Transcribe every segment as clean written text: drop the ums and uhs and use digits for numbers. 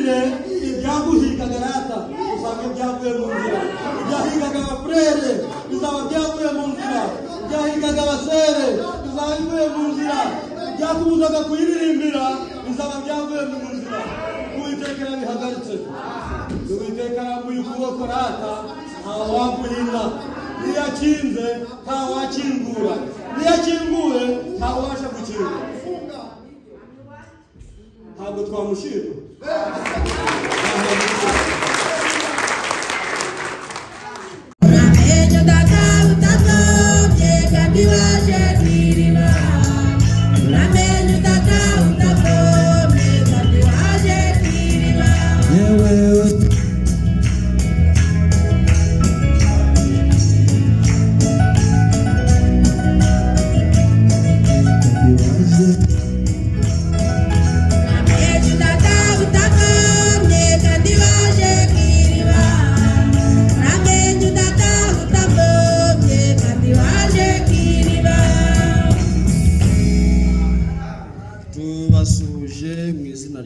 ukurikire ibyaguhiga garata usanga byavuye mu nzira, ibyahigaga abafurere bizaba byavuye mu nzira, ibyahigaga abasere bizaba bivuye mu nzira, ibyakubuzaga kuyiririmbira bizaba byavuye mu nzira. Uwiteka yabihagaritse, Uwiteka yarambuye ukuboko rata ntawakurinda, niyakinze ntawakingura, niyakinguye ntawabasha gukingura. Ntabwo twamushima.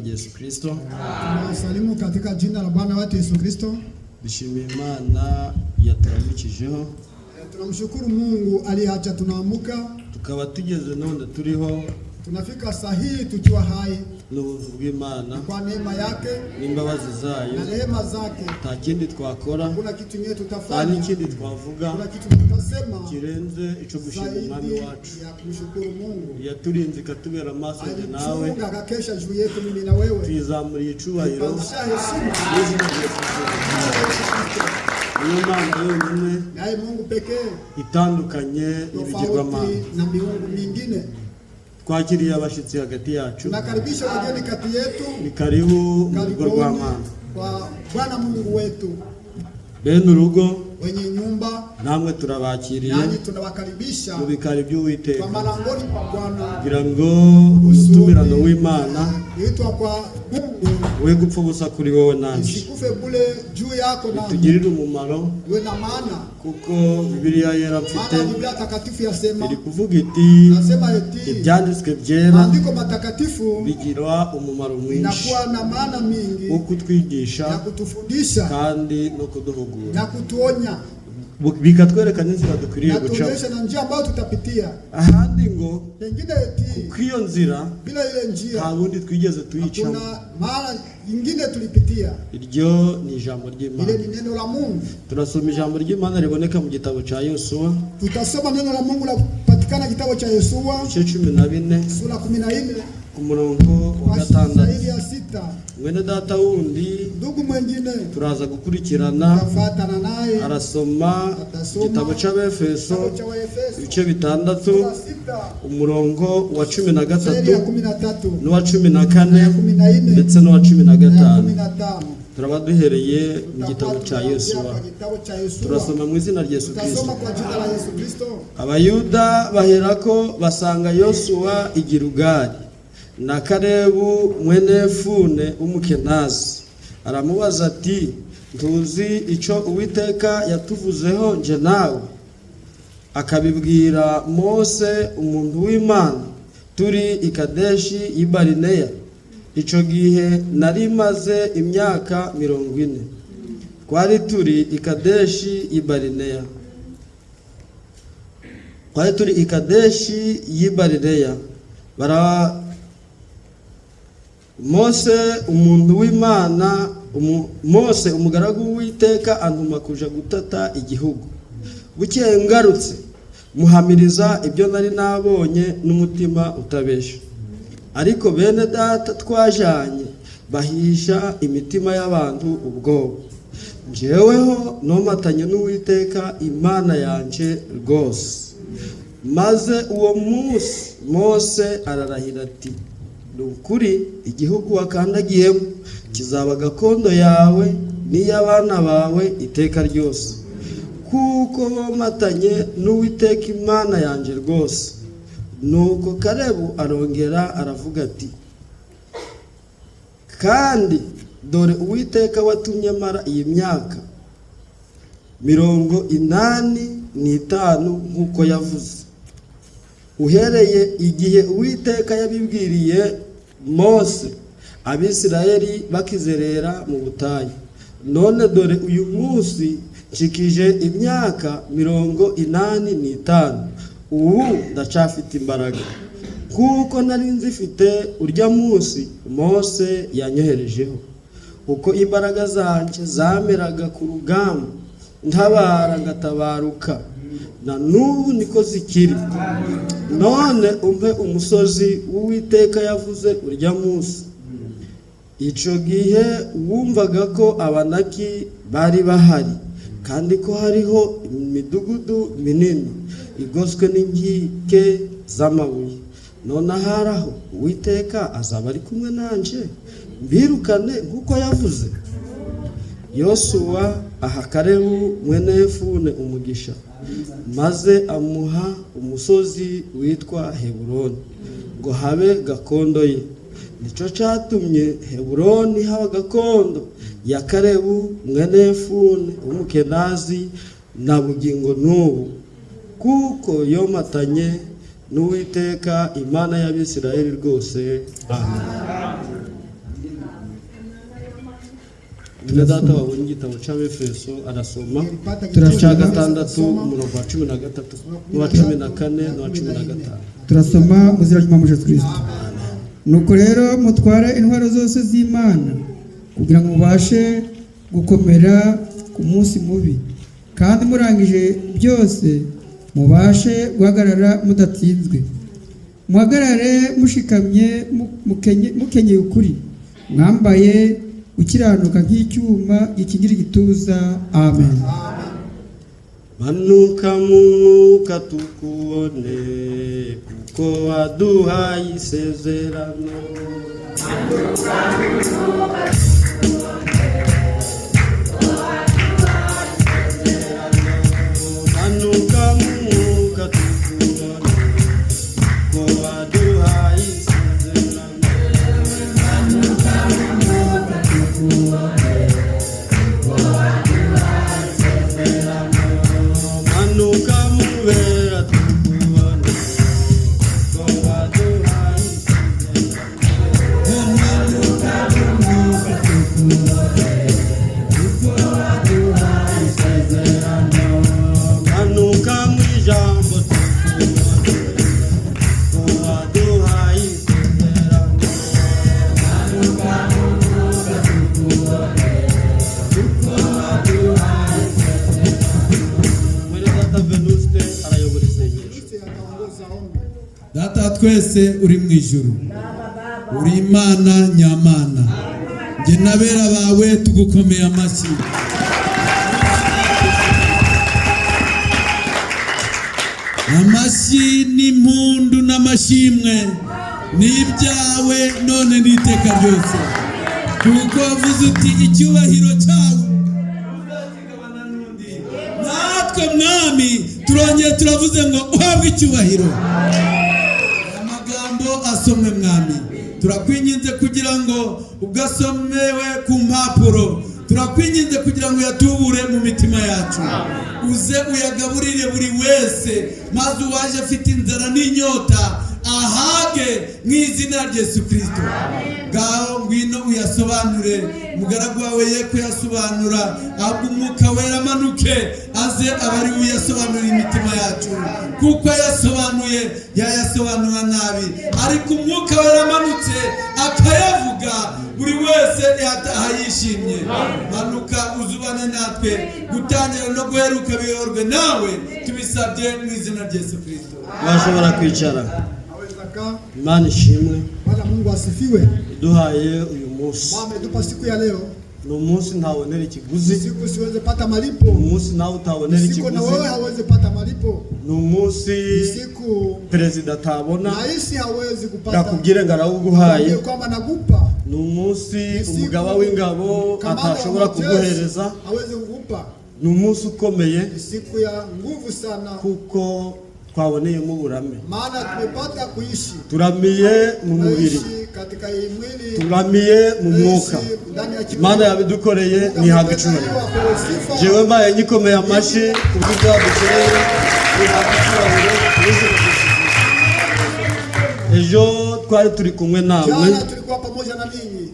Yesu Kristo. Tunasalimu katika jina la Bwana wetu Yesu Kristo. Bishimiye Imana yaturamukijeho. Tunamshukuru Mungu aliacha tunaamuka. Tukaba tugeze none turiho. Tunafika sahihi tukiwa hai. N'ubuntu bw'Imana. Kwa neema yake. N'imbabazi zayo. Na rehema zake. Nta kindi twakora. Kuna kitu kingine tutafanya. Nta n'ikindi twavuga. Kuna kitu tutasema. Kirenze ico gushima Umwami wacu. Ya kumshukuru Mungu. Yaturinze katubera maso nje nawe. Mungu akakesha juu yetu mimi na wewe. Twizamuriye icubahiro. Naye Mungu pekee itandukanye n'ibigirwamana na miungu mingine. Twakiriye abashitsi hagati yacu. Tunakaribisha wageni kati yetu. Ni karibu mu rugo rw'Imana. Kwa Bwana Mungu wetu. Bene urugo wenye nyumba namwe turabakiriye. Nanyi tunawakaribisha mu bikari by'Uwiteka. Kwa malangoni pa Bwana. Kugira ngo umutumirano w'Imana witwa kwa Mungu we gupfa ubusa kuri wowe nanje. Isikufe bule juu yako na tugirire umumaro. We na maana kuko Bibiliya yera mfite. Biblia takatifu yasema. Iri kuvuga iti. Nasema iti. Ibyanditswe byera. Maandiko matakatifu bigira umumaro mwinshi. Inakuwa na maana mingi. Wo kutwigisha. Na kutufundisha. Kandi no kuduhugura. Na kutuonya. Bikatwereka n'inzira dukwiriye guca. Natuonyesha na njia ambayo tutapitia. Ahandi ngo pengine eti kuko iyo nzira bila ile njia nta wundi twigeze tuyica. Kuna mara nyingine tulipitia. Iryo ni ijambo ry'Imana. Ile ni neno la Mungu. Turasoma ijambo ry'Imana riboneka mu gitabo ca Yosuwa. Tutasoma neno la Mungu la patikana kitabu cha Yosuwa. Igice 14. Sura 14. Ku murongo wa 6. Mwene data wundi ndugu mwengine turaza gukurikirana tafatana naye arasoma igitabo c'Abefeso ibice 6 umurongo wa 13 n'uwa 14 ndetse n'uwa 15. Turaba duhereye mu gitabo ca Yosuwa. Turasoma mu izina rya Yesu Kristo. Abayuda baherako basanga Yosuwa i Gilgali na Kalebu mwene Fune umukenazi. Aramubaza ati ntuzi ico Uwiteka yatuvuzeho nje nawe? Akabibwira Mose umuntu w'Imana turi i Kadeshi y'i Barineya. Ico gihe nari maze imyaka 40. Twari turi i Kadeshi y'i Barineya. Twari turi i Kadeshi y'i Barineya. Mose umuntu w'Imana Mose umugaragu w'Uwiteka antuma kuja gutata igihugu. Bukeye ngarutse muhamiriza ibyo nari nabonye n'umutima utabesha. Ariko bene data twajanye bahisha imitima y'abantu ubwoba. Njeweho nomatanye n'Uwiteka Imana yanje rwose. Maze uwo munsi Mose ararahira ati ukuri igihugu wakandagiyemo kizaba gakondo yawe n'iy'abana bawe iteka ryose, kuko womatanye n'Uwiteka Imana yanje rwose. Nuko Kalebu arongera aravuga ati kandi dore Uwiteka watumye mara iyi myaka 85 nk'uko yavuze, uhereye igihe Uwiteka yabibwiriye Mose Abisirayeli bakizerera mu butayu. None dore uyu munsi nshikije imyaka 85, ubu ndacafite imbaraga kuko nari nzifite urya munsi Mose yanyoherejeho. Uko imbaraga zanje zameraga ku rugamba ntabara ngatabaruka, na n'ubu niko zikiri. None umpe umusozi w'Uwiteka yavuze urya munsi. Ico gihe wumvaga ko Abanaki bari bahari, kandi ko hariho imidugudu minini igoswe n'inkike z'amabuye. None aharaho Uwiteka azaba ari kumwe nanje mbirukane nk'uko yavuze. Yosuwa aha Kalebu mwene Yefune umugisha, maze amuha umusozi witwa Heburoni ngo habe gakondo ye. Nico catumye Heburoni haba gakondo ya Kalebu mwene Yefune w'umukenazi na bugingo n'ubu, kuko yomatanye n'Uwiteka Imana y'Abisirayeli rwose. Amen. Data wabonye igitabo cy'Abefeso arasoma turaca 6 umurongo wa 13 n'uwa 14 n'uwa 15. Turasoma mu izina ry'Umwami Yesu Kristo. Nuko rero mutware intwaro zose z'Imana kugira ngo mubashe gukomera ku munsi mubi, kandi murangije byose mubashe guhagarara mudatsinzwe. Muhagarare mushikamye mukenyeye ukuri, mwambaye ukiranuka nk'icyuma gikingira igituza. Amen. Manuka mu mwuka tukubone, kuko waduhaye isezerano. Manuka mu mwuka tukubone, kuko waduhaye isezerano. Manuka mu mwuka tukubone, kuko waduhaye isezerano. Manuka mu mwuka tukubone, kuko waduhaye isezerano. Manuka mubera tukubone, kuko waduhaye isezerano. Manuka mu mwuka tukubone, kuko waduhaye isezerano. Manuka mu ijambo tukubone, kuko waduhaye isezerano. Manuka mu mwuka tukubone, kuko waduhaye isezerano. Mwene Data Venuste arayobora isengesho. Data twese uri mu ijuru, uri Imana nyamana, nge n'abera bawe tugukomeye amashyi. Amashyi n'impundu n'amashimwe ni ibyawe none n'iteka ryose, kuko wavuze uti icyubahiro cyawe uzakigabana n'undi. Natwe Mwami turongeye turavuze ngo uhabwe icyubahiro. Amagambo asomwe Mwami, turakwinginze kugira ngo ugasomewe ku mpapuro, turakwinginze kugira ngo yatubure mu mitima yacu, uze uyagaburire buri wese, maze uwaje afite inzara n'inyota ahage mu izina rya Yesu Kristo. Ngaho ngwino uyasobanure, mugaragu wawe ye kuyasobanura, ahubwo umwuka wera amanuke aze abari uyasobanura imitima yacu, kuko yasobanuye yayasobanura nabi, ariko umwuka wera amanutse akayavuga buri wese yataha yishimye. Manuka uzubane natwe gutangira no guheruka biyorwe nawe, tubisabye mu izina rya Yesu Kristo. Bashobora kwicara. Imana ishimwe. Bwana Mungu asifiwe. Duhaye uyu munsi. Mama ametupa siku ya leo. Ni umunsi ntabonera ikiguzi. Siku siweze pata malipo. Ni umunsi nawe utabonera ikiguzi. Siku na wewe hawezi pata malipo. Ni umunsi siku perezida atabona. Raisi hawezi kupata. Yakubwire ngo arawuguhaye. Kwamba nagupa. Ni umunsi umugaba w'ingabo atashobora kuguhereza. Hawezi kukupa. Ni umunsi ukomeye. Siku ya nguvu sana. Kuko twaboneyemo uburame. Maana tumepata kuishi. Turamiye mu mubiri. Katika mwili. Turamiye mu mwuka. Imana yabidukoreye ni haga icyubahiro. Jewe mbaye nyikomeye amashyi kubw'ibyo dukoreye ni haga icyubahiro. Ejo twari turi kumwe namwe Jana tulikuwa pamoja na ninyi.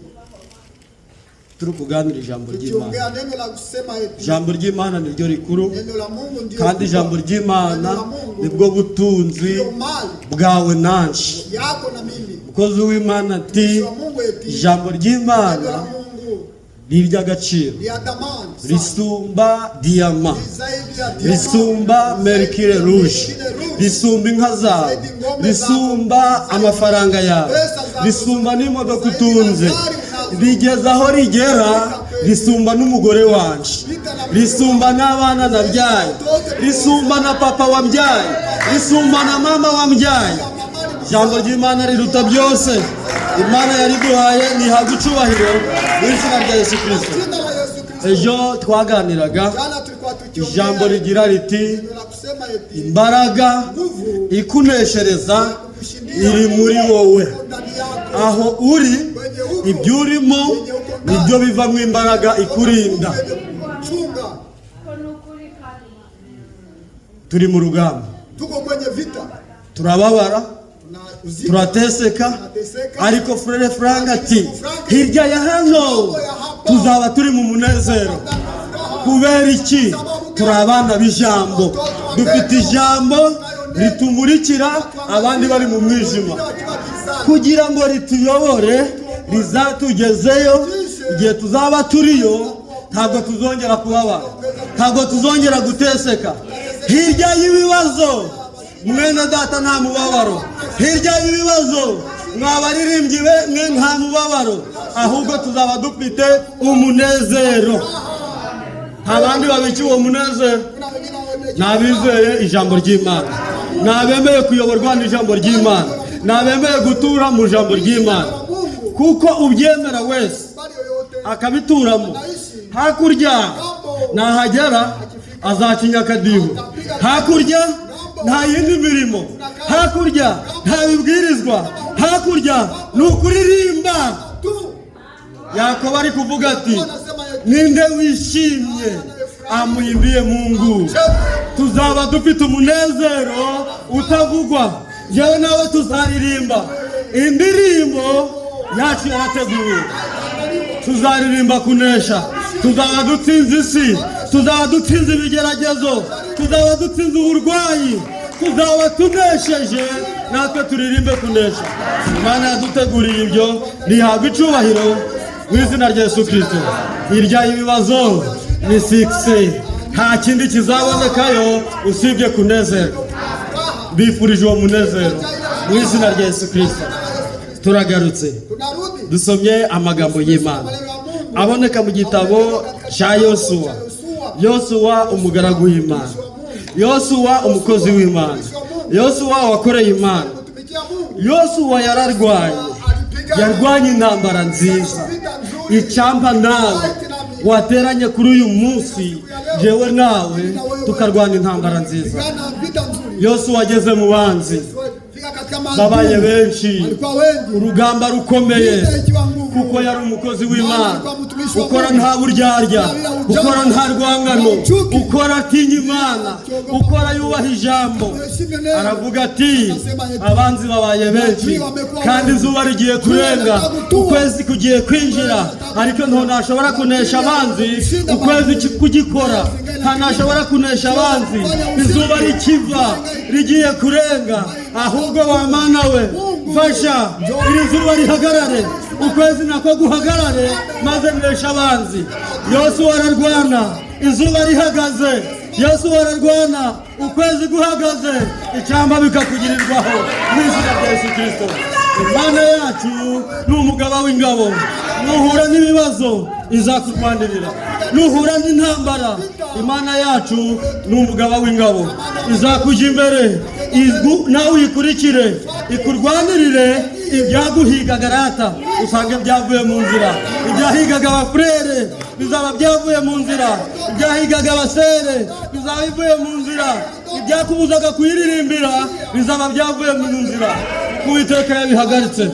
turi kuganira ijambo ry'Imana. Tukiongea neno la kusema eti Ijambo ry'Imana ni ryo rikuru, neno la Mungu ndio kandi ijambo ry'Imana nibwo butunzi ndio mali bwawe nanje. yako na mimi. Umukozi w'Imana ati Kwa Mungu eti ijambo neno ry'Imana la Mungu ni iry'agaciro, ni ya thamani sana. risumba diyama, Ni zaidi ya diamond. risumba merikire rouge, risumba inka zawe, risumba amafaranga yawe, risumba n'imodoka utunze, rigeza aho rigera, risumba n'umugore wanje, risumba n'abana nabyaye, risumba na papa wambyaye, risumba na mama wambyaye. Ijambo ry'Imana riruta byose. Imana yariguhaye nihabwa icubahiro mu izina rya Yesu Kristo. Jina la Yesu Kristo. Ejo twaganiraga Jana tulikuwa tukiongea ijambo rigira riti neno la kusema eti imbaraga ikuneshereza iri muri wowe. ndani yako Aho uri ibyo urimo nibyo bivamo imbaraga ikurinda. chunga. Turi mu rugamba, Tuko kwenye vita. turababara, Na uzito. turateseka, ariko Frere Frank ati hirya ya hano tuzaba turi mu munezero. Kubera iki? Turi abana b'ijambo, dufite ijambo ritumurikira abandi bari mu mwijima, kugira ngo rituyobore, rizatugezeyo. Igihe tuzaba turiyo ntabwo tuzongera kubabara, ntabwo tuzongera guteseka. Hirya y'ibibazo mwene data nta mubabaro, hirya y'ibibazo mwabaririmbyi mwe nta mubabaro, ahubwo tuzaba dufite umunezero. Abandi babiki uwo munezero nabizeye ijambo ry'Imana, nabemeye kuyoborwa n'ijambo ry'Imana, nabemeye gutura mu jambo ry'Imana, kuko ubyemera wese akabituramo, hakurya nahagera azacinya akadiho, hakurya nta yindi mirimo, hakurya nta bibwirizwa, hakurya ni ukuririmba. Yakobo ari kuvuga ati ninde wishimye amuhimbiye Mungu. Tuzaba dufite umunezero utavugwa, yewe nawe tuzaririmba. Indirimbo yacu yarateguwe, tuzaririmba kunesha, tuzaba dutsinze isi, tuzaba dutsinze ibigeragezo, tuzaba dutsinze uburwayi, tuzaba tunesheje, natwe turirimbe kunesha. Imana yaduteguriye ibyo, rihabwa icubahiro mu izina rya Yesu Kristo. Hirya y'ibibazo ni sikise, nta kindi kizabonekayo usibye kunezerwa. Bifurije uwo munezero mu izina rya Yesu Kristo. Turagarutse, Tunarudi. dusomye amagambo y'Imana aboneka mu gitabo cya Yosuwa. Yosuwa umugaragu w'Imana, Yosuwa umukozi w'Imana, Yosuwa wakoreye Imana. Tumikia Mungu. Yosuwa yararwanye, yarwanye intambara nziza. Icyampa nawe wateranye kuri uyu munsi, jewe nawe tukarwana intambara nziza. Pigana vita nzuri. Yosuwa ageze mu banzi Fika katika mahali. babaye benshi, Walikuwa wengi. urugamba rukomeye, Vita ikiwa nguvu. kuko yari umukozi w'Imana, ukora nta buryarya, ukora nta rwangano, ukora atinya Imana, ukora yubaha ijambo. Aravuga ati abanzi babaye benshi, kandi izuba rigiye kurenga, ukwezi kugiye kwinjira, ariko ntashobora kunesha abanzi. Ukwezi kugikora ntashobora kunesha abanzi. Izuba rikiva rigiye kurenga, ahubwo wa Mana we fasha iri zuba rihagarare, ukwezi nako guhagarare, maze nesha abanzi. Yosuwa ararwana, izuba rihagaze, Yosuwa ararwana, ukwezi guhagaze, icyamba bikakugirirwaho mu izina rya Yesu Kristo. Imana yacu ni umugaba w'ingabo, nuhura n'ibibazo izakurwanirira, nuhura n'intambara, Imana yacu ni umugaba w'ingabo, izakujya imbere, nawe uyikurikire, ikurwanirire. Ibyaguhigaga rata usange byavuye mu nzira, ibyahigaga abafurere bizaba byavuye mu nzira, ibyahigaga abasere bizaba bivuye mu nzira, ibyakubuzaga kuyiririmbira bizaba byavuye mu nzira. Uwiteka yabihagaritse,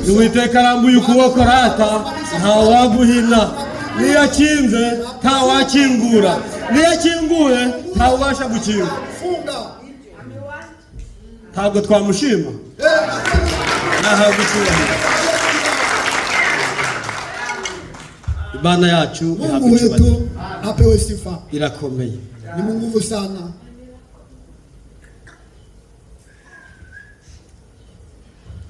Uwiteka arambuye ukuboko rata, ntawaguhina. Niyo akinze ntawakingura, niyo akinguye ntawubasha gukinga. Funga. Ntabwo twamushima. Imana yacu Mungu wetu apewe sifa. irakomeye. Ni nguvu sana.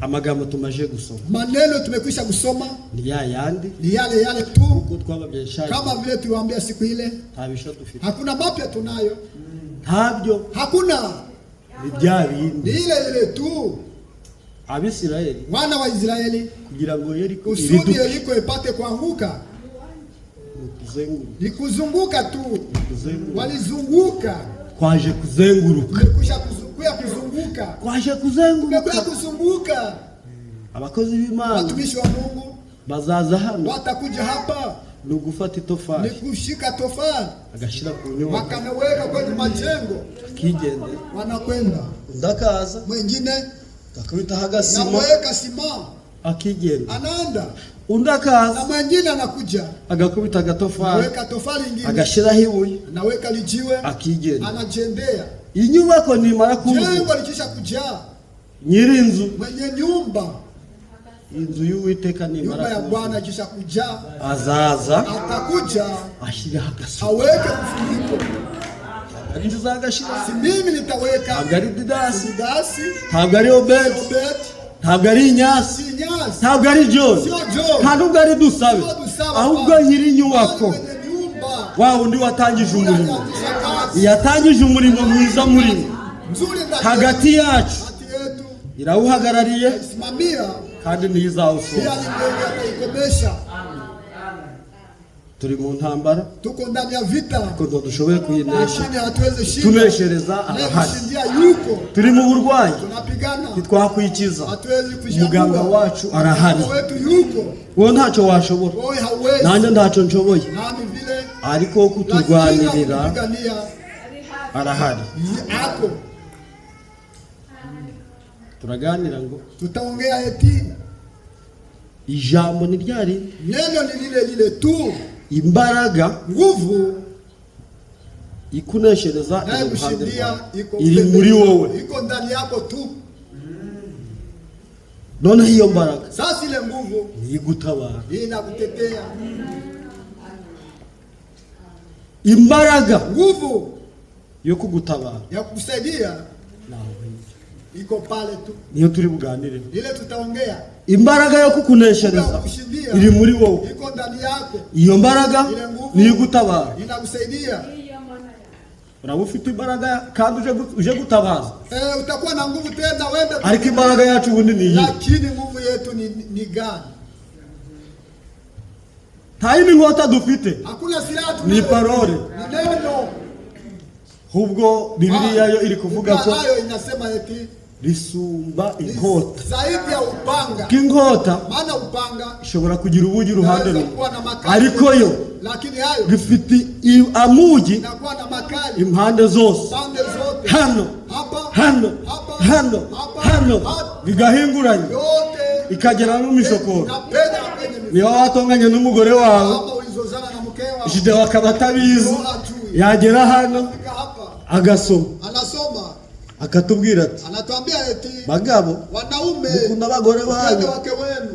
Amagambo tumaje gusoma, Maneno tumekwisha kusoma ni yandi, ni yale tu kuko twababeshaje kama vile tuliwaambia siku ile. Ntabisho dufite, Hakuna mapya tunayo, ntabyo, hakuna, ni bya bindi. ni ile tu. Abisirayeli, Wana wa Israeli, kugira ngo Yeriko kusudi Yeriko ipate kuanguka, ni kuzunguka tu. Walizunguka, kwaje kuzenguruka, tumekwisha kuzunguka, kwaje kuzenguruka, tumekwisha kuzunguka. Abakozi b'Imana, Watumishi wa Mungu bazaza hano, watakuja hapa, ni gufata ni itofari kushika tofali, agashira ku nyubako, wakanaweka kwenye majengo, kigende wanakwenda. ndakaza Mwingine akabita hagasima, naweka sima, akigenda, anaenda. undakaza Na mwingine anakuja, agakubita agatofari, naweka tofali ingine, agashiraho ibuye, naweka lijiwe, akigenda. anajendea. Inyubako nimara kuzuka, Jengo likisha kujaa, nyirinzu, mwenye nyumba, inzu y'Uwiteka nimara nyumba ya kuzuka, Bwana ikisha kujaa, azaza atakuja ashiraho agasima, aweke kufuniko. inzu zagashira, Si mimi nitaweka, ntabwo ari Didasi, Didasi, ntabwo ari Obedi, Obedi, ntabwo ari Inyasi, si Nyasi, ntabwo ari John, sio John, ntabwo ari Dusabe, sio Dusaba, ahubwo nyiri inyubako, mwenye nyumba, wa undi watangije umurimo, anaanzisha kazi yatangije umurimo mwiza muri nzuri ndani hagati yacu, yetu, irawuhagarariye simamia, kandi ntiyizawusoza. pia ni ataikomesha. Turi mu ntambara, Tuko ndani ya vita, kuko dushoboye kuyinesha, lakini hatuwezi shinda. tuneshereza arahari. Kushindia yuko, Turi mu burwayi, tunapigana, ntitwakwikiza, hatuwezi kushindwa. muganga wacu arahari. Mungu wetu yuko, Wowe ntacyo washobora, wewe hauwezi, nanjye ntacyo nshoboye, nami vile, ariko wo kuturwanirira kupigania arahari. ako. Turaganira ngo Tutaongea eti ijambo ni ryari, neno ni lile tu, imbaraga nguvu ikuneshereza naye iri iruhande kushindia rwawe, iko iri muri wowe. iko ndani yako tu. Noneho iyo mbaraga Sasa ile nguvu nigutabara, inakutetea, imbaraga nguvu yo kugutabara ya kukusaidia nawe iko pale tu. niyo turi buganire. Ile tutaongea, Imbaraga yo kukuneshereza kushindia iri muri wowe, iko ndani yako, iyo mbaraga niyo gutabara. inakusaidia. Uraba ufite imbaraga kandi uje gutabaza, Utakuwa na nguvu tena wende, ariko imbaraga yacu ubundi ni iyi. lakini nguvu yetu ni gani? Nta yindi nkota dufite, Hakuna silaha ni parole. ni neno. Hubwo Bibiliya yo iri kuvuga ko hayo inasema eti risumba inkota, zaidi ya upanga, k'inkota maana upanga ishobora kugira ubugi uruhande inaweza rumwe, kuwa na makali, ariko yo lakini hayo rifite amugi inakuwa na makali impande zose, pande zote, hano hapa hano hapa hano hapa, hano, hapa, bigahinguranya yote ikagera no mishokoro. inapenya kwenye mifuko. Niba watonganye n'umugore wawe, Kama ulizozana na mkeo jide wakaba atabizi, ajui, yagera hano fika hapa agasoma anasoma, akatubwira ati, anatuambia eti bagabo wanaume mukunda abagore mpende banyu wake wenu,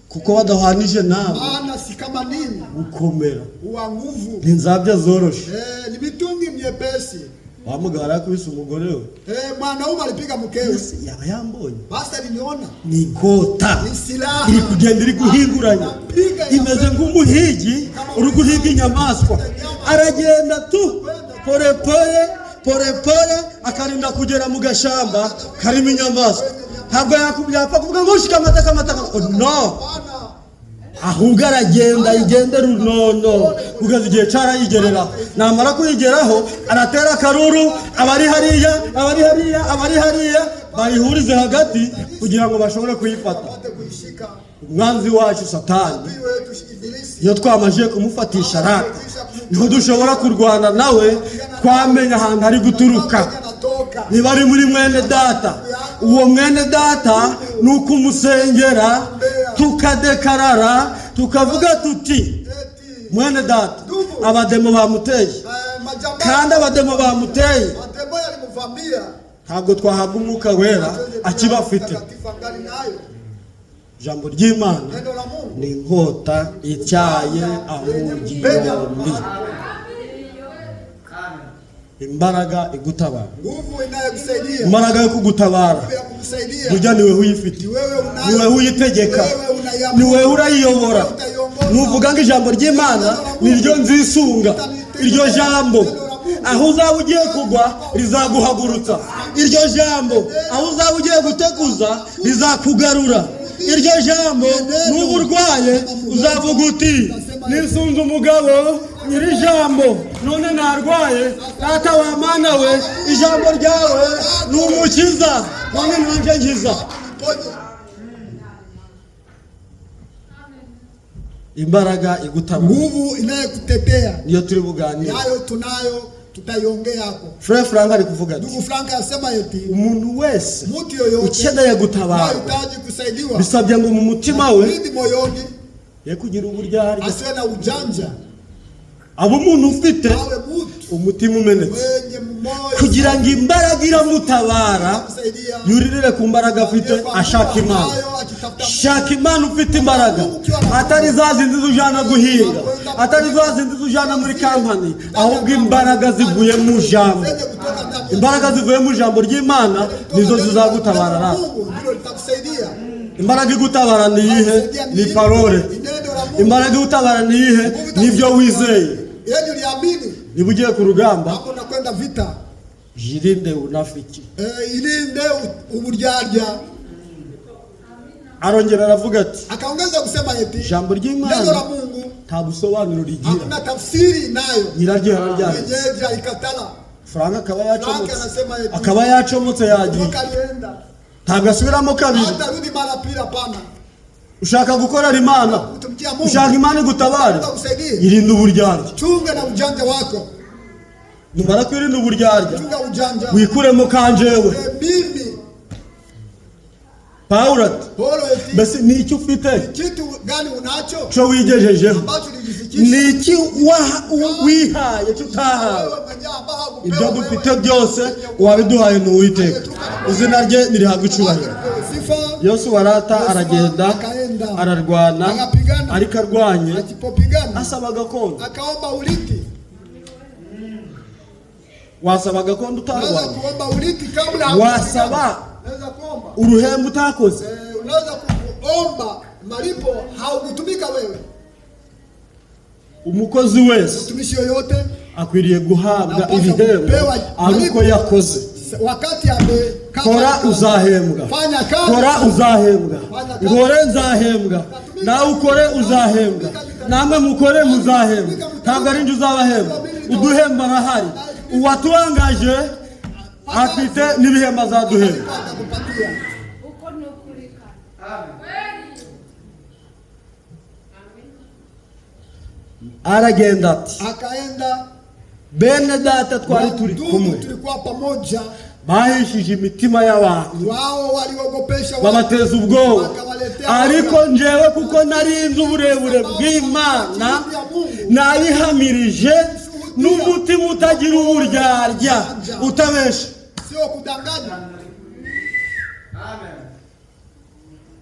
kuko badahwanije nawe maana si kama nini gukomera uwa nguvu. n'inzabya zoroshe. Ni mitungi myepesi. Wa mugabo arakubise umugore we, Mwanaume alipiga mkewe, ese yaba yambonye, basi aliniona, ni inkota ni silaha iri kugenda iri guhinguranya, imeze nk'umuhigi uri guhiga inyamaswa, aragenda tu pore pore pore pore akarinda kugera mu gashamba karimo inyamaswa. Ntabwo yapfa kuvuga ngo shika amataka no, ahubwo aragenda igendera runono kugeza igihe carayigereraho. Namara kuyigeraho aratera akaruru, abari hariya abari hariya abari hariya bayihurize hagati kugira ngo bashobore kuyifata. Umwanzi wacu Satani iyo twamaje kumufatisha rata, niho dushobora kurwana nawe, twamenya ahantu ari guturuka. Niba ari muri mwene data, uwo mwene data ni ukumusengera, tukadekarara, tukavuga tuti mwene data abademo bamuteye, kandi abademo bamuteye ntabwo twahabwa umwuka wera akibafite. Mtakatifu angali nayo. Ijambo ry'Imana Neno la Mungu ni inkota ityaye ahugiyombi, imbaraga igutabara, nguvu inayokusaidia, imbaraga yo kugutabara. nguvu ya kukusaidia. Burya niwe uyifite, Ni wewe unayo, niwe uyitegeka, wewe unayamua, niwe urayiyobora. utaiongoza. Nuvuga ngo ijambo ry'Imana niryo nzisunga, iryo jambo aho uzaba ugiye kugwa rizaguhagurutsa, iryo jambo aho uzaba ugiye gutekuza rizakugarura, iryo jambo n'ubu urwaye uzavuga uti nisunze umugabo nyiri jambo none narwaye, data wa mana we ijambo ryawe ni umukiza none nanjye nkiza. Imbaraga igutabara, Nguvu inayokutetea niyo turi buganire. nayo tunayo, tutaiongea hapo. Frère Frank ari kuvuga ati Ndugu Frank asema eti umuntu wese mtu yoyote ukeneye gutabarwa anahitaji kusaidiwa, bisabye ngo mu mutima we rudi moyoni, ye kugira uburyarya, asiwe na ujanja, abo umuntu ufite awe mtu umutima umenetse, mwenye moyo kugira ngo imbaraga iramutabara kusaidia. yuririre ku mbaraga afite, ashaka Imana. Shaka Imana ufite imbaraga, atari za zindi zujana guhinga, atari za zindi zujana muri kampani, ahubwo imbaraga zivuye mu jambo. Imbaraga zivuye mu jambo ry'Imana nizo zizagutabara rero. Ndilo litakusaidia. Imbaraga igutabara ni iyihe? Ni parole. Imbaraga igutabara ni iyihe? Nibyo wizeye. Yeye uliamini, Niba ugiye ku rugamba, hapo nakwenda vita. jirinde unafiki. Ilinde uburyarya. Arongera aravuga ati Akaongeza kusema eti ijambo neno la ry'Imana Mungu nta busobanuro rigira, hakuna tafsiri nayo. nyiraryo ryaryo. Mwenyeji alikatala. Frank akaba Frank yacomotse, anasema eti akaba yacomotse yagiye, toka alienda. ntabwo asubiramo kabiri. Hata rudi mara pili hapana. Ushaka gukorera Imana, Kutumikia Mungu. ushaka Imana igutabare, Kusaidie. irinde uburyarya. Chunga na ujanja wako. Numara kwirinda uburyarya, Chunga ujanja. wikuremo kanjewe. Mimi Paulo ati Paulo eti mbese ni iki ufite kitu gani unacho cyo wigejejeho? ambacho ulijifikisha Ni iki wihaye cyo utahawe? wewe mwenyewe ambao Ibyo hakupewa dufite byose wabiduhaye ni Uwiteka, izina rye nirihabwa icyubahiro. sifa. Yosuwa warata aragenda Akaenda. ararwana, Akapigana. ariko arwanye Akipopigana asaba gakondo. akaomba uliti. Wasaba gakondo Unaweza utarwanye, kuomba uliti kabla wasaba unaweza kuomba uruhembe utakoze. unaweza kuomba malipo haukutumika wewe. Umukozi wese Mtumishi yoyote akwiriye guhabwa ibihembo ari uko yakoze. wakati amekata Kora uzahembwa, fanya kazi, kora uzahembwa, nkore nzahembwa, nawe ukore uzahembwa, namwe mukore muzahembwa. Ntabwo ari njye uzabahemba, uduhemba arahari. Uwaturangaje afite n'ibihembo azaduhemba. atakupatia. Aragenda ati Akaenda bene data twari turi ndugu, kumwe, tulikuwa pamoja, bahishije imitima y'abantu, wao waliogopesha watu, babateza ubwoba. wakawaletea Ariko njyewe kuko narinze uburebure bw'Imana, nayihamirije n'umutima utagira uburyarya, utabesha. sio kudanganya.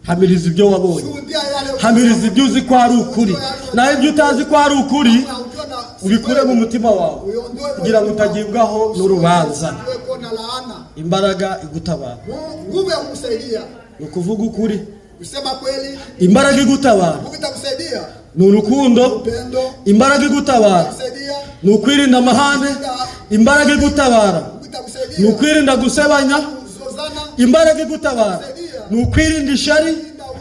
Hamiriza ibyo wabonye, Shuhudia yale hamiriza ibyo uzi ko ari ukuri, naho ibyo utazi ko ari ukuri unaona ubikure mu mutima wawe, kugira ngo utagibwaho n'urubanza. uweko na laana. Imbaraga igutabara Nguvu ya kukusaidia ni ukuvuga ukuri. kusema kweli. Imbaraga igutabara Nguvu itakusaidia ni urukundo. upendo, Imbaraga igutabara kusaidia ni ukwirinda amahane. Imbaraga igutabara nguvu ni itakusaidia ukwirinda gusebanya. kuzozana, Imbaraga igutabara ni ukwirinda ishari,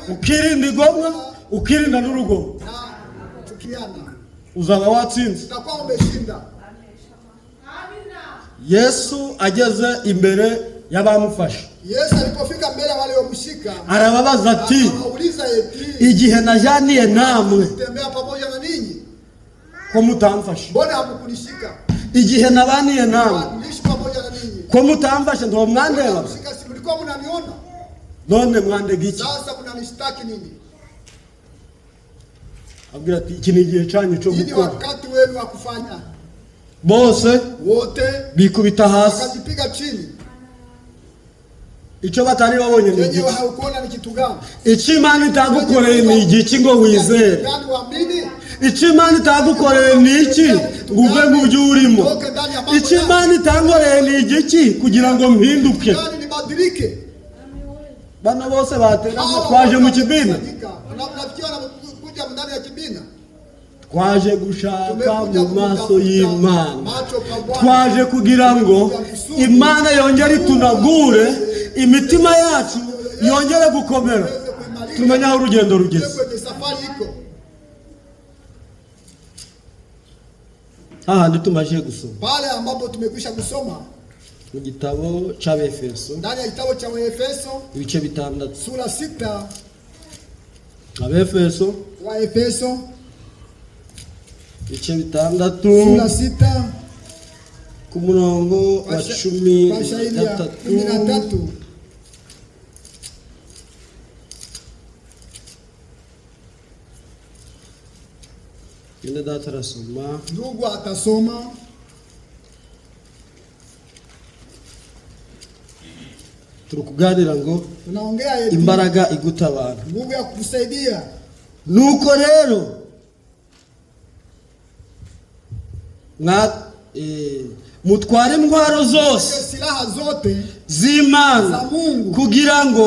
ukirinda igomwa, ukirinda n'urugomo. na tukiana Uzaba watsinze. utakuwa umeshinda. Yesu ageze imbere y'abamufashe, Yesu alipofika mbele wale wamshika, arababaza ati akauliza eti igihe najaniye namwe tembea pamoja na ninyi, ko mutamfashe? mbona hamkunishika? Igihe nabaniye namwe Niishi pamoja na ninyi, ko mutamfashe nto mwandeba? mshika, si mlikuwa mnaniona? None mwandega iki? Sasa mnanishtaki nini? Abwira ati iki ni igihe cyanyu cyo Hii ni gukora. wakati wenu wa kufanya. Bose Wote bikubita hasi, wakajipiga chini, icyo batari babonye ni wenyewe iki? haukuona ni kitu gani? Icyo Imana itagukoreye ni igiki ngo wizere? Gani uamini? Icyo Imana itagukoreye ni iki ngo uve mu byo urimo? Icyo Imana itankoreye ni igiki kugira ngo mpinduke? Gani nibadilike? Bano bose bateranye twaje mu kibina, Unafikiwa na kuja ndani ya kibina? twaje gushaka mu maso y'Imana, twaje kugira ngo Imana yongere itunagure, imitima yacu yongere gukomera, tumenye aho urugendo rugeze. Ahandi tumaze gusoma Pale ambapo tumekwisha kusoma mu gitabo cy'Abefeso, ndani ya kitabu cha Waefeso ibice 6, sura 6. Abefeso Waefeso ibice 6 sura 6 ku murongo wa 13. Yende data rasoma, ndugu atasoma. turukuganira ngo Tunaongea imbaraga igutabara. nguvu ya kukusaidia. Nuko rero mutware intwaro zose Silaha zote z'Imana kugira ngo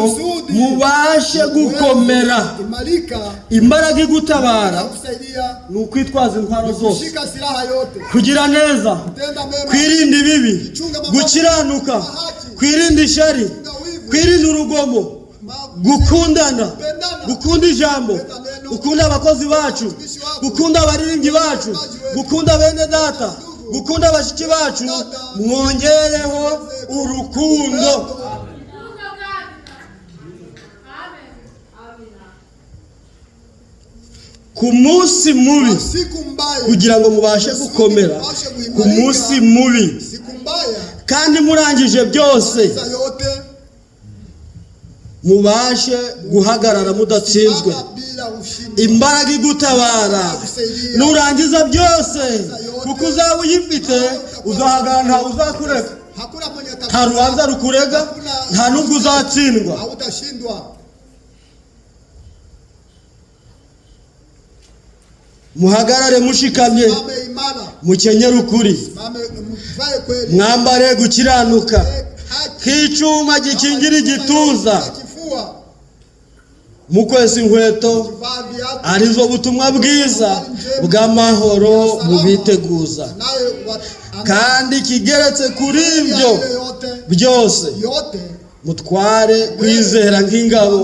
mubashe gukomera. imarika Imbaraga igutabara kusaidia ni ukwitwaza intwaro zose, kushika silaha yote, kugira neza, kutenda mema, kwirinda ibibi, gukiranuka, kwirinda ishari, kwirinda urugomo, gukundana, gukunda ijambo, gukunda abakozi bacu, gukunda abaririmbyi bacu, gukunda bene data, gukunda abashiki bacu, mwongereho urukundo. Ku munsi mubi kugira ngo mubashe gukomera, ku munsi mubi kandi murangije byose mubashe guhagarara mudatsinzwe. Imbaraga igutabara nurangiza byose, kuko uzaba uyifite uzahagarara, nta uzakureka, nta rubanza rukurega, nta nubwo uzatsindwa. Muhagarare mushikamye, mukenyere ukuri, mwambare gukiranuka nk'icyuma gikingira igituza, mukwese inkweto arizo butumwa bwiza bw'amahoro mubiteguza, kandi kigeretse kuri ibyo byose mutware kwizera nk'ingabo,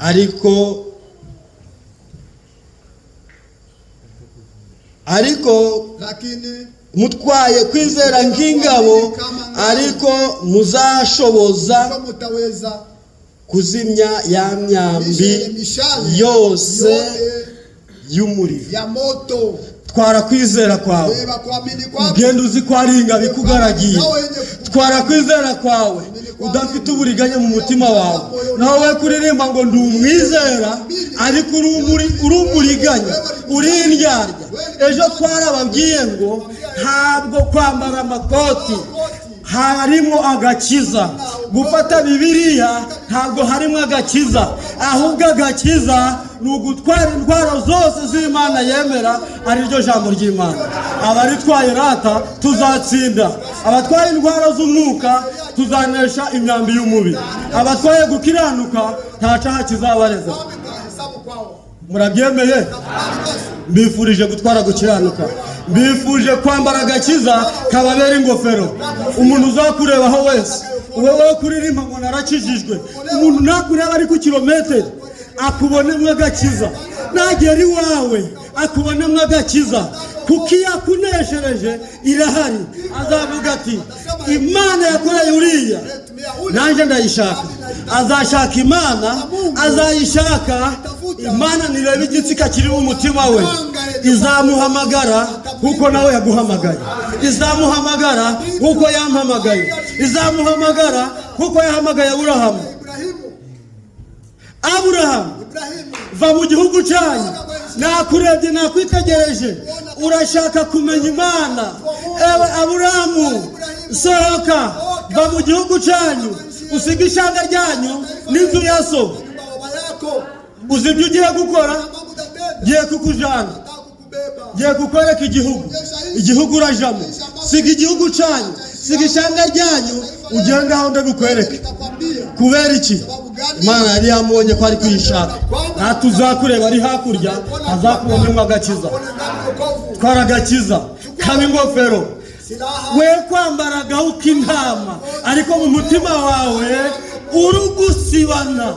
ariko mutwaye kwizera nk'ingabo, ariko muzashoboza kuzimya ya myambi yose y'umuriro. Twara kwizera kwawe, ugenda uzi ko ari ingabo ikugaragiye. Twara kwizera kwawe udafite uburiganya mu mutima wawe. Nawe we kuririmba ngo ndi umwizera, ariko uri umuriganya, uri indyarya. Ejo twarababwiye ngo ntabwo kwambara amakoti harimo agakiza, gufata Bibiliya ntabwo harimo agakiza, ahubwo agakiza ni ugutwara intwaro zose z'Imana yemera, ari ryo jambo ry'Imana. Abaritwaye rata tuzatsinda, abatwaye intwaro z'umwuka tuzanesha imyambi y'umubi, abatwaye gukiranuka nta cyaha kizabareza. Murabyemeye? Mbifurije gutwara gukiranuka, mbifuje kwambara agakiza kababera ingofero. Umuntu uzakurebaho wese, wowe kuririmba ngo narakijijwe, umuntu nakureba ari ku kilometero akubonemo agakiza, nagera iwawe akubonemo agakiza, kuko iyo akuneshereje irahari. Azavuga ati Imana yakoreye uriya, nanjye ndayishaka. Azashaka Imana, azayishaka. Imana nireba igitsika kiri mu mutima we, izamuhamagara kuko nawe yaguhamagaye, izamuhamagara kuko yampamagaye, izamuhamagara kuko yahamagaye Aburahamu. Aburahamu, va mu gihugu cyanyu, nakurebye nakwitegereje, urashaka kumenya Imana. Ewe Aburahamu, sohoka va mu gihugu cyanyu usiga ishanga ryanyu n'inzu ya so. Uzi ibyo ugiye gukora? Giye kukujana, giye kukwereka igihugu urajamo. Siga igihugu cyanyu, siga ishanga ryanyu, ugenda aho ndabikwereke. Kubera iki? Imana yari yamubonye ko ari kwishaka. Natuzakureba ari hakurya, azakubonemo agakiza. Twara agakiza kaba ingofero, we kwambaragaho k'intama, ariko mu mutima wawe urugusibana,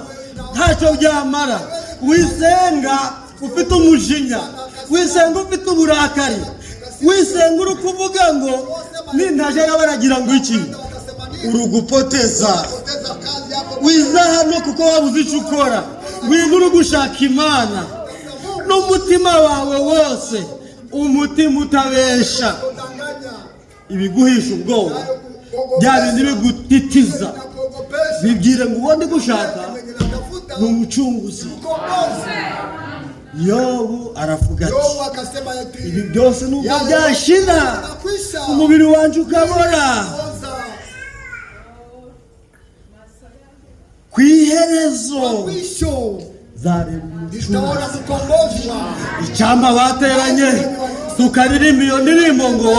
ntacyo byamara. Wisenga ufite umujinya, wisenga ufite uburakari, wisenga uri kuvuga ngo nintaje baragira ngo iki, urugupoteza. Wiza hano kuko wabuze icyo ukora, wintu uri gushaka Imana n'umutima wawe wose, umutima utabesha. Ibiguhisha ubwoba, bya bindi bigutitiza, bibwire ngo uwo ndi gushaka ni umucunguzi. Yobu aravuga ati, ibi byose nubwo byashira, umubiri wanjye ukabora, ku iherezo zareba umucunguzi. Icyampa bateranye tukaririmba iyo ndirimbo ngo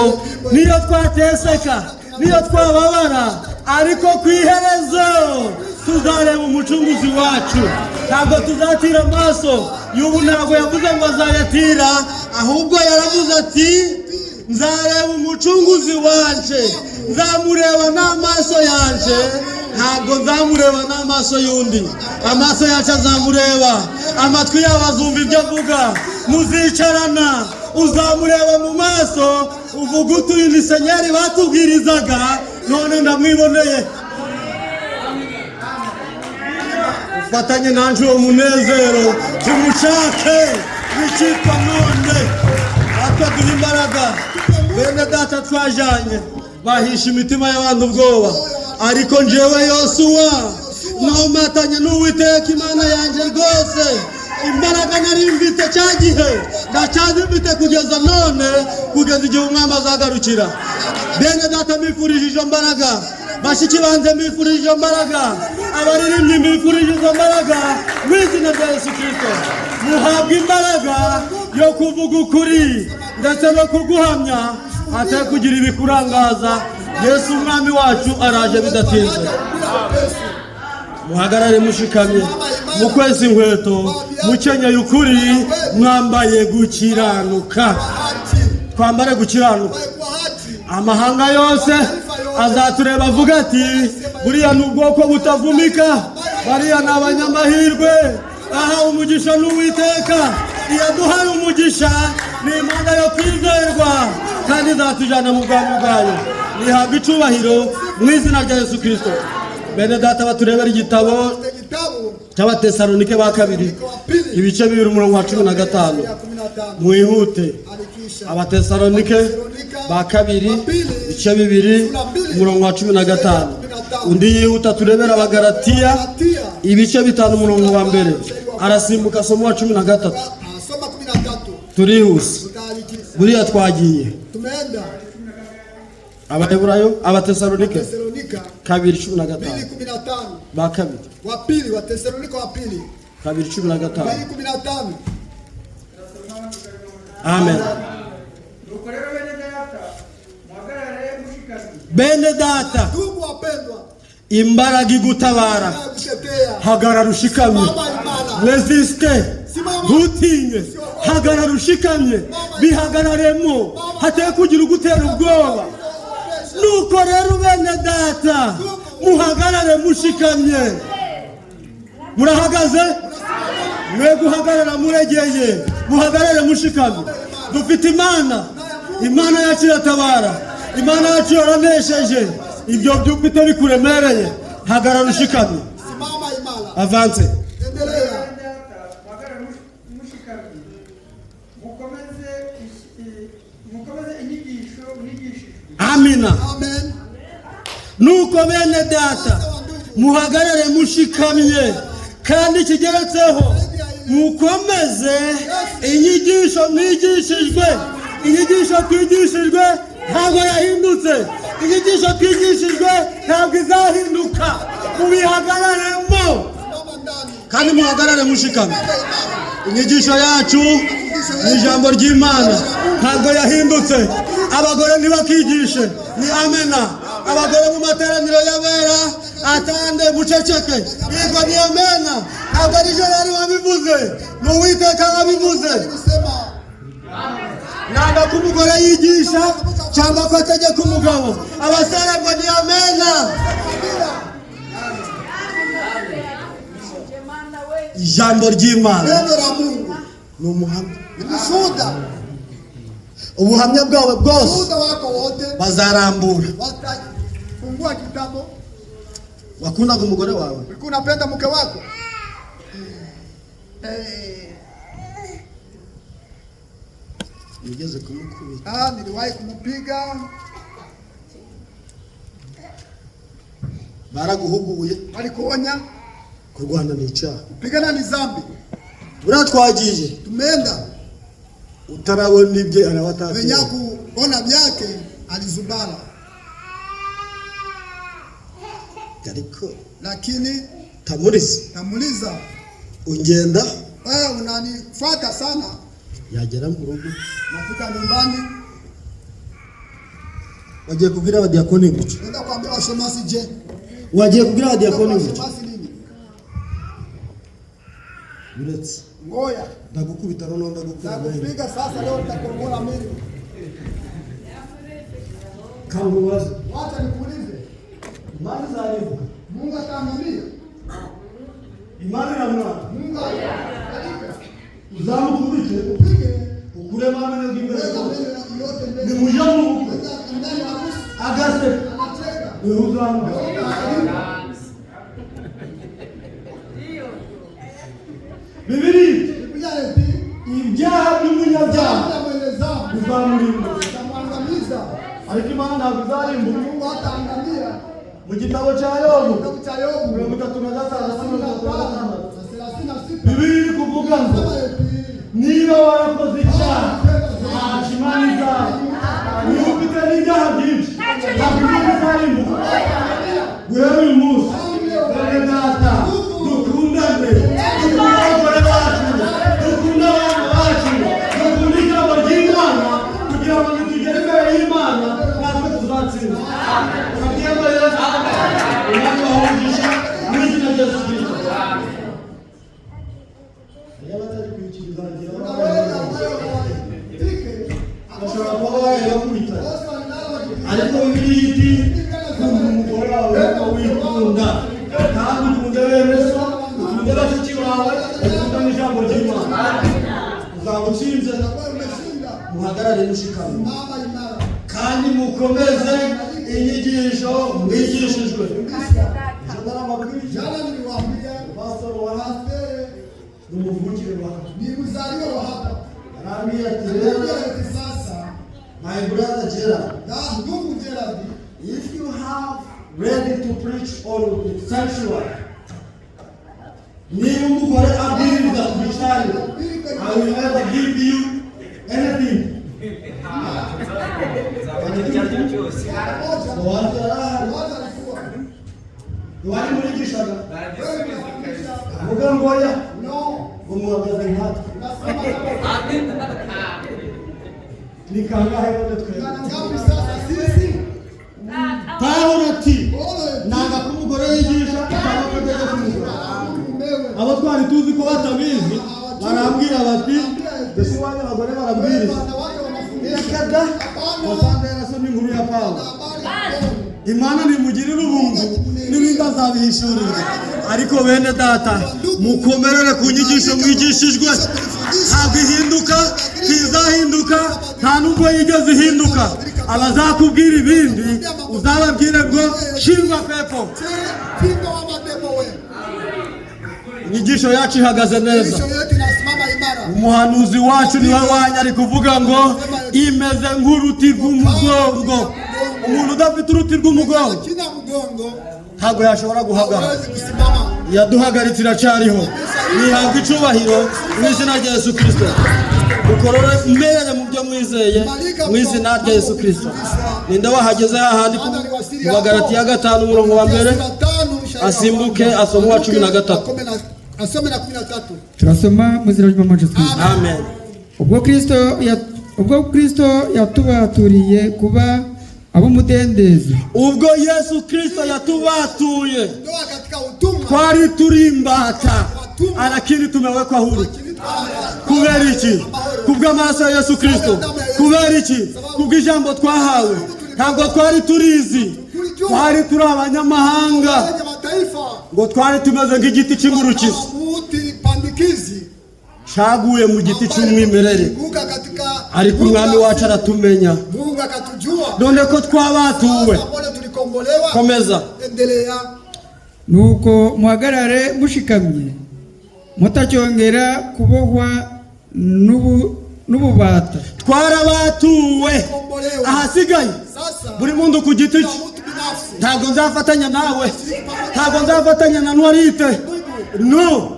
niyo twateseka, niyo twababara, ariko ku iherezo tuzareba umucunguzi wacu. Ntabwo tuzatira amaso. Yubu ntabwo yavuze ngo azayatira, ahubwo yaravuze ati nzareba umucunguzi wanje, nzamureba n'amaso yanje, ntabwo nzamureba n'amaso y'undi. Amaso yacu azamureba, amatwi yawe azumva ibyo avuga. Muzicarana, uzamureba mu maso, uvuga utuye ni Senyeri batubwirizaga, none ndamwiboneye. Ufatanye nanje uwo munezero, tumushake w'icyitwa none, ataduha imbaraga. Bene data twajanye bahisha imitima y'abantu ubwoba, ariko njyewe Yosuwa nahumatanye n'Uwiteka Imana yanjye rwose. Imbaraga nari mfite cya gihe ndacyazifite kugeza none, kugeza igihe umwami azagarukira. Bene data mbifurije izo mbaraga, bashiki banze mbifurije izo mbaraga, abaririmbyi mbifurije izo mbaraga, mu izina rya Yesu Kristo. Muhabwe imbaraga yo kuvuga ukuri ndetse no kuguhamya, atari kugira ibikurangaza. Yesu umwami wacu araje bidatinze. Muhagarare mushikamye, mukwezi inkweto, mukenyeye ukuri, mwambaye gukiranuka. Twambare gukiranuka. Amahanga yose azatureba avuga ati, buriya ni ubwoko butavumika, bariya ni abanyamahirwe. Aha umugisha n'Uwiteka, iyaduhaye umugisha ni Imana yo kwizerwa, kandi izatujyana mu bwami bwayo. Nihabwe icyubahiro mu izina rya Yesu Kristo. Bene data baturebera igitabo cy'Abatesalonike ba kabiri, ibice 2 umurongo wa 15. Mwihute. Abatesalonike ba kabiri, ibice 2 umurongo wa 15. Undi yihuta turebera Abagalatiya ibice 5 umurongo wa 1. Arasimbuka somo wa 13. Turihuse. Buriya twagiye. Abaheburayo, Abatesalonike kabiri 15 ba kabiri, wa pili, Watesalonike wa pili kabiri 15. Amen. Bene data, imbaraga igutabara, hagarara ushikamye. Resiste, ntutinye, hagarara ushikamye, bihagararemo, hateye kugira ugutera ubwoba. Nuko rero bene data, muhagarare mushikamye. Murahagaze? Mwe guhagarara muregeye, muhagarare mushikamye. Dufite Imana, Imana yacu iratabara, Imana yacu yaranesheje. Ibyo byufite bikuremereye, hagarara ushikamye. Avance. Amina. Nuko bene data, muhagarare mushikamye, kandi kigeretseho mukomeze inyigisho mwigishijwe. Inyigisho twigishijwe ntabwo yahindutse. inyigisho twigishijwe ntabwo izahinduka. Mubihagararemo kandi muhagarare mushikame. Inyigisho yacu ni ijambo ry'Imana, ntabwo yahindutse. Abagore ntibakigishe, ni amena. Abagore mu materaniro y'abera atande muceceke, yego ni amena. Ntabwo ari je yari wabivuze, ni Uwiteka wabivuze. Ntabwo ko umugore yigisha cyangwa ko ategeka umugabo. Abasore ngo ni amena. Ijambo ry'Imana Neno la Mungu ni umuhamya. ni ushuhuda. Ubuhamya bwawe bwose Ushuhuda wako wote bazarambura. watafungua kitabu. Wakundaga umugore wawe, Ulikuwa unapenda mke wako? nigeze kumukubita. Niliwahi kumpiga. Baraguhuguye, Walikuonya. kurwana ni icyaha. Kupigana ni dhambi. Buriya twagiye Tumeenda. utarabona ibye Mwenye arabatatiye. kuona vyake alizubala. Ariko Lakini Tamurizi namuuliza, ungenda wewe unanifuata sana. yagera mu rugo Nafika nyumbani, wagiye kubwira abadiyakoni guca. nenda kuambia washemasi je? Wagiye kubwira abadiyakoni guca. Washemasi nini? Uretse Ngoya. ndagukubita noneho ndagukura bene. Nakupiga sasa leo nitakuongola mimi. Kamubaza Wacha nikuulize. imani zarivuga. Mungu ataangalia. Imani na mwana Mungu ataangalia. uzamukubite Upige. ukure mama na ngimbe Weka zose. mbele yote Ni mbele. mujamu Weka ndani ya harusi. agase Anacheka. uzamu. Bibiri Biblia eti ibyaha by'umunyabyaha hata mwelezamu bizamurimba, utamwangamiza. ariko Imana ntabwo izarimbuka. Mungu hataangalia. Mu gitabo cya Yobu Kitabu cha Yobu 33:36 36 Bibiri iri kuvuga ngo sema eti niba warakoze icyaha nta kimana izawe, niba ufite n'ibyaha byinshi ntabwo Imana izarimbuka. Guhera uyu munsi bene data dukundane, dukunde abagore bacu, dukunde abana bacu, dukunde ijambo ry'Imana kugira ngo nitugere imbere y'Imana natwe tuzatsinda. Urabyemeye? Imana ibahumugishe mu izina rya Yesu Kristo. Iyo batari kwikiriza ngira unaweza wewe tike bashobora kuba bakubita, ariko Bibiliya iti kunda umugore wawe uko wikunda, kandi ukunde bene so, ukunde bashiki bawe, ukunde n'ijambo ry'Imana. Uzaba utsinze. wewe umeshinda. Muhagarare mushikame Mama imara. kandi mukomeze inyigisho mwigishijwe. Jana niliwaambia Pastor wa pastor ni umuvukire wawe ni mzaliwa wa hapa. arambwira ati Ndio rero eti sasa my brother Gerald, na ndugu Gerald, if you have ready to preach on sexual, niba umugore abwiriza ku bicaniro, I will never give you anything. moja alikuwa Wari murigishaga wewe unafundisha avuga ngo oya no ngo muhagaze nkatwe. nasema Ni kangahe none twebwe? kana ngapi sasa sisi Pawulo ati bora nanga ko umugore yigisha cyangwa ko ategeka umugore. mumewe Abo twari tuzi ko batabizi barambwira bati mbese wanyu abagore barabwiriza. wanawake wanafundisha Yakada wasanga yarasomye inkuru ya Pawulo. Imana nimugirire ubuntu n'ibindi azabihishurira. Ariko bene data mukomerere ku nyigisho mwigishijwe, ntabwo ihinduka, ntizahinduka, nta nubwo yigeze ihinduka. Abazakubwira ibindi uzababwire ngo shingwa pepo. Pingo wa mapepo wewe. Inyigisho yacu ihagaze neza. Kisho yetu inasimama imara. Umuhanuzi wacu niwe wanyu ari kuvuga ngo imeze nk'uruti rw'umugongo. Umuntu udafite uruti rw'umugongo Kina mgongo ntabwo yashobora guhagarara. hawezi kusimama. Yaduhagaritse iracyariho. Nihabwe icubahiro mu izina rya Yesu Kristo. Mukorore mberere mu byo mwizeye mu izina rya Yesu Kristo. ninde wahageze hahandi mu Bagalatiya 5 umurongo wa mbere asimbuke asoma uwa 13. Asome na 13. Turasoma mu izina ry'Umwami Yesu Kristo. Amen. Ubwo Kristo yatubaturiye kuba ab'umudendezo. Ubwo Yesu Kristo yatubatuye Ndoa katika utumwa. twari turimbata, lakini tumewekwa huru. Kubera iki? Kubw'amaraso ya Yesu Kristo. Kubera iki? Kubw'ijambo twahawe. Ntabwo twari turizi, twari turi abanyamahanga, ngo twari tumeze nk'igiti cy'ingurukizi cyaguye mu giti cy'umwimerere, ariko umwami wacu aratumenya, none ko twabatuwe. Komeza. Nuko muhagarare mushikamye, mutacyongera kubohwa n'ububata. Twarabatuwe, ahasigaye buri muntu ku giti cye. Ntabwo nzafatanya nawe, ntabwo nzafatanya na Ntwarite, no,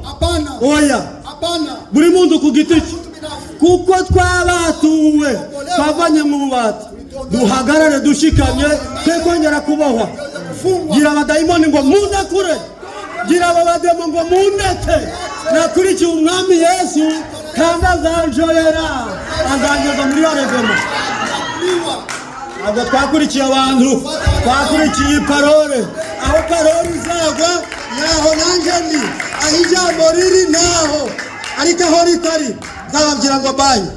oya, buri muntu ku giti cye, kuko twabatuwe, twavanye mu bubata. Duhagarare dushikamye, twe kongera kubohwa. Gira abadayimoni ngo muze kure, gira abademo ngo mundeke. Nakurikiye umwami Yesu kandi azanjorera, azangeza muri Aregoma. Ntabwo twakurikiye abantu, twakurikiye parole. Aho parole izagwa naho nanjye ndi, aho ijambo riri naho, ariko aho ritari nzababwira ngo bayi.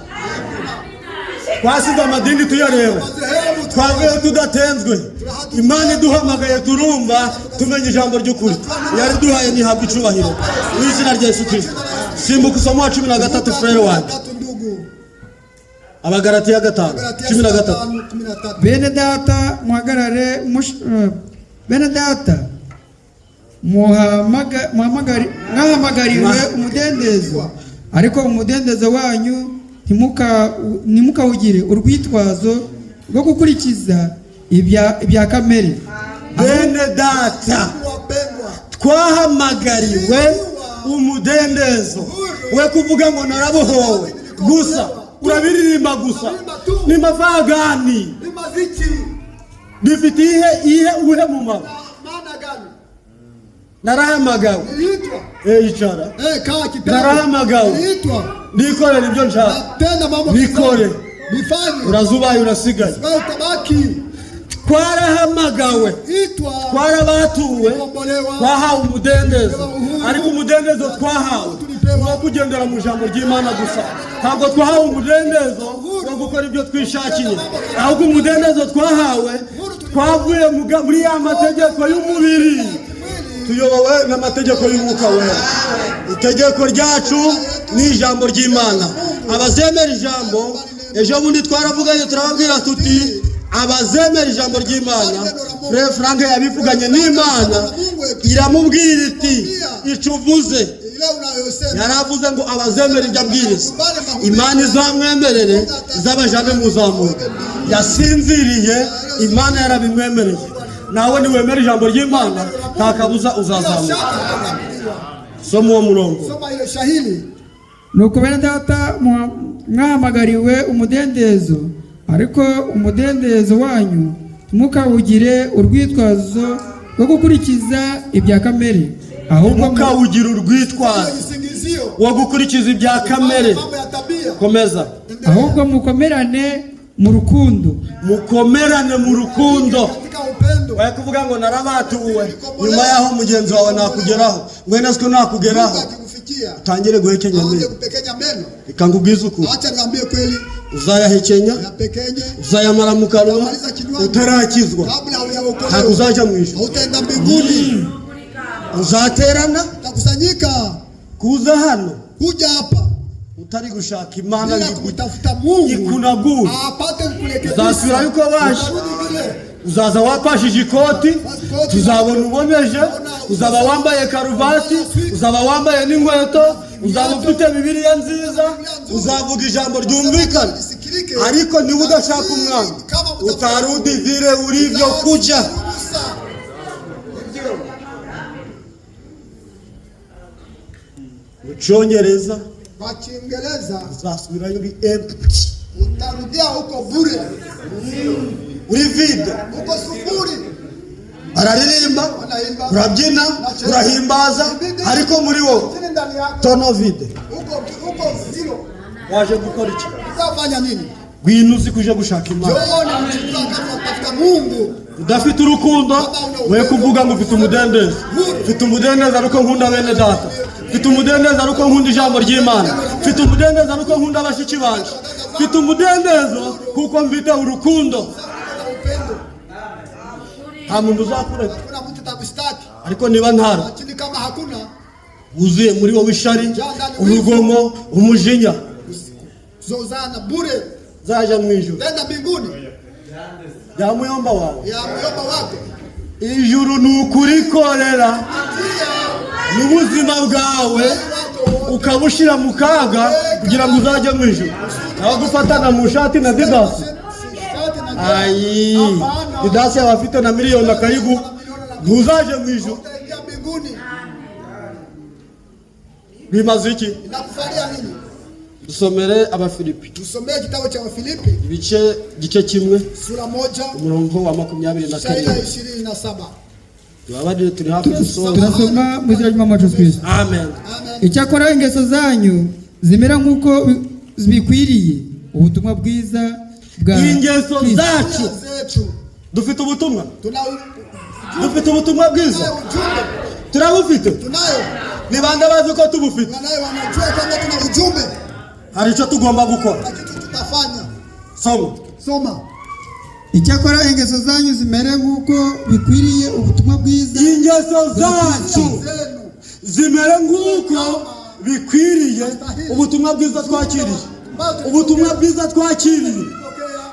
Twasize amadini tuyareba, twavuye tudatenzwe. Imana iduhamagaye turumva, tumenya ijambo ry'ukuri. Yari duhaye nihabwa icubahiro mu izina rya Yesu Kristo. Simbuka usoma wa 13 frere wanjye. Abagalatiya 5:13. Bene data muhagarare bene data mwahamagariwe umudendezo, ariko umudendezo wanyu ntimukawugire urwitwazo rwo gukurikiza ibya kamere. Bene data twahamagariwe umudendezo, we kuvuga ngo narabohowe gusa, urabiririmba gusa, ni mavagani, bifite ihe uhe mu mama. Narahamagawe, icara, narahamagawe, nikorere ibyo nshaka, nikore, urazubaye urasigaye. Twarahamagawe, twarabatuwe, twahawe umudendezo, ariko umudendezo twahawe wo kugendera mu ijambo ry'Imana gusa. Ntabwo twahawe umudendezo wo gukora ibyo twishakiye, ahubwo umudendezo twahawe twavuye muri ya mategeko y'umubiri, tuyobowe n'amategeko y'Umwuka Wera. Itegeko ryacu ni ijambo ry'Imana. Abazemera ijambo, ejo bundi twaravuganye turababwira tuti abazemera ijambo ry'Imana, Frère Frank yabivuganye n'Imana, iramubwira iti icuvuze. Yaravuze ngo abazemera ibyo abwiriza, Imana izamwemerere, izabajane mu zamuro. Yasinziriye, Imana yarabimwemereye. Nawe niwemera ijambo ry'Imana, nta kabuza uzazamuka. Soma uwo murongo. Nuko bene data mwahamagariwe umudendezo, ariko umudendezo wanyu ntimukawugire urwitwazo rwo gukurikiza ibya kamere, ahubwo mukawugira urwitwazo wo gukurikiza ibya kamere. Komeza. Ahubwo mukomerane mu rukundo. Mukomerane mu rukundo. Waye kuvuga ngo narabatuwe, nyuma yaho mugenzi wawe nakugeraho, mwene siko nakugeraho, utangire guhekenya meno. Ikangubwiza ukuri, acha niambie kweli, uzayahekenya, uzayamara mu kanwa, utarakizwa, ntabwo uzaja mu ijuru, utaenda mbinguni. Uzaterana, utakusanyika, kuza hano, kuja hapa, utari gushaka Imana kutafuta Mungu ikunagura, apate kukurekebisha. Uzasubira yuko waje, uzaza wapashije ikoti, tuzabona uboneje, uzaba wambaye karuvati, uzaba wambaye n'inkweto, uzaba ufite Bibiliya nziza, uzavuga ijambo ryumvikana, ariko niba udashaka umwami, utarudi vile ulivyo kuja. Mu Cyongereza, kwa Kiingereza uzasubirayo uri empty, utarudia huko bure. uri vide. uko sufuri. Araririmba, urabyina, urahimbaza, ariko muri wowe Lakini ndani yako tono vide. uko zero. Waje gukora iki? Utafanya nini? Gwinu uzi kuje gushaka Imana. Jiona mtaka katika Mungu. Udafite urukundo we kuvuga ngo ufite umudendezo. Ufite umudendezo ariko nkunda bene data. Ufite umudendezo ariko nkunda ijambo ry'Imana. Ufite umudendezo ariko nkunda abashiki banje. Ufite umudendezo kuko mfite urukundo. Nta muntu uzakureka. Kuna mtu takushtaki. Ariko niba ntara Lakini kama hakuna uzuye muri wowe ishari, urugomo, umujinya, zozana bure, zaja mu ijuru. nenda mbinguni Ya muyomba wawe. ya myomba wako. Ijuru nukurikorera n'ubuzima bwawe ukabushira mu kaga kugira ngo uzaje mu ijuru. Aho gufatana mu shati na Didasi. Ayi, Didasi abafite na miliyoni akayigu ntuzaje mu ijuru. Utaingia mbinguni. Bimaze iki? Inakufalia nini? Dusomere Abafilipi Tusomee kitabu cha Wafilipi igice kimwe sura 1 umurongo wa 27. shairi ya 27. Tubabadire turi hafi gusoza. turasoma mu izina ry'Umwami wacu Kristo. Amen. Amen. Icyakora ingeso zanyu zimera nk'uko bikwiriye ubutumwa bwiza bwa Ingeso Kristo. zacu Zetu dufite ubutumwa. tunayo Ubutumwa bwiza. ujumbe. Turabufite. Tunayo. Ni bande bazi ko tubufite. Wanayo wanajua kwamba tuna ujumbe. Hari icyo tugomba gukora. Na kitu tutafanya. Soma. Icyakora ingeso zanyu zimere nk'uko bikwiriye ubutumwa bwiza. Ingeso zacu Zenu. zimere nk'uko bikwiriye ubutumwa bwiza twakiriye. Ubutumwa bwiza twakiriye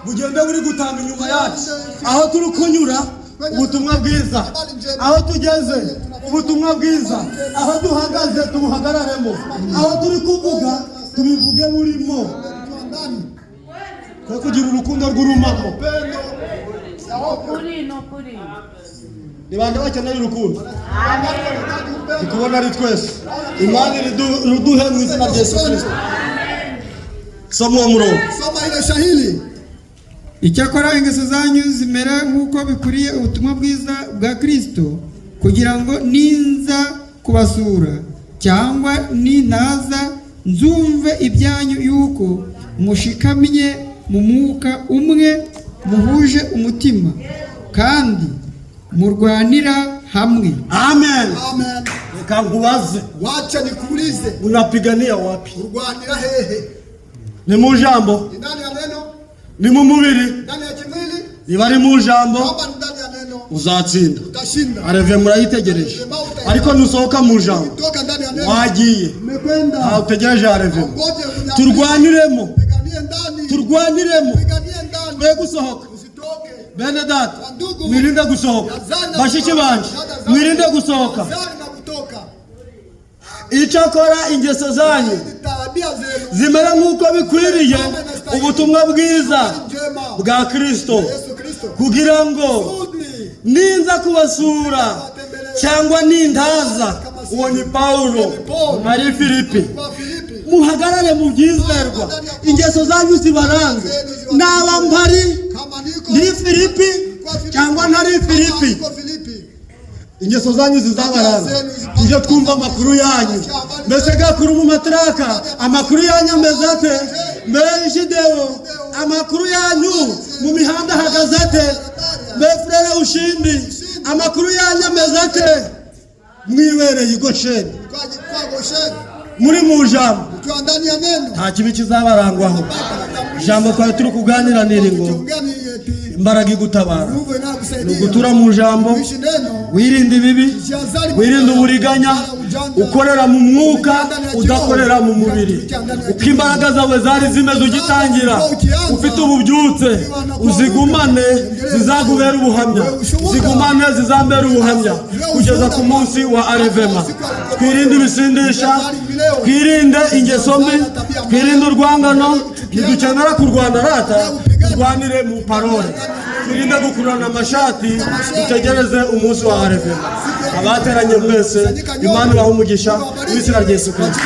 bugende buri gutanga inyuma yacu. Aho turi kunyura ubutumwa bwiza, aho tugeze ubutumwa bwiza, aho duhagaze tubuhagararemo, aho turi kuvuga tubivuge burimo. Twe kugira urukundo rw'urumamo. Ni bande bakeneye urukundo. Tukubona ari twese. Imana iruduhe mu izina rya Yesu Kristo. Soma uwo murongo. Soma ile shahili. Icyakora ingeso zanyu zimera nk'uko bikwiriye ubutumwa bwiza bwa Kristo, kugira ngo ninza kubasura cyangwa nintaza nzumve ibyanyu yuko mushikamye mu mwuka umwe, muhuje umutima kandi murwanira hamwe. Amen. Amen. Reka nkubaze, Wacha nikuulize. unapigania wapi? Urwanira hehe? Ni mu jambo? Ni ndani ya neno? Ni mu mubiri? Ndani ya kimwili? Niba ari mu jambo Kama ni ndani ya neno, uzatsinda. utashinda. Areve murayitegereje. Ariko nusohoka mu jambo Toka ndani ya neno. wagiye. Umekwenda. Utegereje areve. Ngoje unyamaze. Turwaniremo. Piganie ndani. Turwaniremo. Piganie ndani. Twe gusohoka. Usitoke. Bene data, mwirinde gusohoka. Bashiki banje, mwirinde gusohoka. Yazani na kutoka. Icyakora ingeso zanyu Tabia zenu. zimera nk'uko bikwiriye ubutumwa bwiza Njema. bwa Kristo, Yesu Kristo. kugira ngo Udni. ninza kubasura cyangwa nintaza, uwo ni Paulo ari Filipi, Kwa Filipi. muhagarare mu byizerwa, ingeso zanyu zibarange. Naba mpari Kama niko. ndi Filipi cyangwa ntari Filipi, Niko Filipi. ingeso zanyu zizabaranga. Tujye twumva amakuru yanyu. Mbese gakuru mu matraka, amakuru yanyu ameze ate? Mbese dewo, amakuru yanyu mu mihanda hagaze ate? Mbefrere ushindi, amakuru yanyu ameze ate? Mwibereye i Gosheni, Kwa Gosheni. muri mu jambo, Ukiwa ndani ya neno. nta kibi kizabarangwaho. Ijambo twari turi kuganiranira ngo Tuongea ni eti. imbaraga igutabara. Nguvu inayokusaidia. Gutura mu jambo, Kuishi neno. wirinde ibibi, wirinde uburiganya, ukorera mu mwuka, udakorera mu mubiri. Uko imbaraga zawe zari zimeze ugitangira, ufite ububyutse, uzigumane zizakubera ubuhamya, zigumane zizambera ubuhamya kugeza ku munsi wa Arevema. Twirinde ibisindisha, twirinde ingeso mbi, twirinde urwangano. Ntidukenera kurwana rata, turwanire mu parole. Twirinde gukurana amashati, dutegereze umunsi wa Arevema. Abateranye mwese, Imana ibahe umugisha mu izina rya Yesu Kristo.